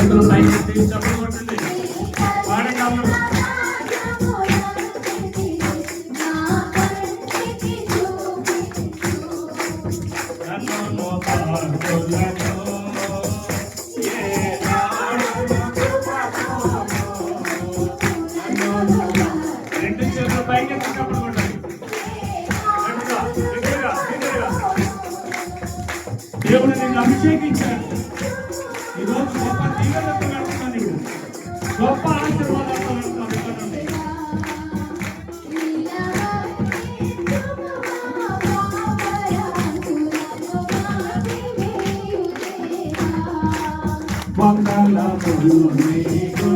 చేతులు పైకెత్తి చప్పట్లు కొట్టండి. పాడండి అందరూ. రెండు చేతులు పైకెత్తి చప్పట్లు కొట్టండి. దేవుడు నిన్ను అభిషేకించాడు. ఈరోజు గొప్ప దీవెనలతో నడుస్తున్నా, నీకు గొప్ప ఆశీర్వాదాలతో నడుస్తున్నా. వందనములు నీకు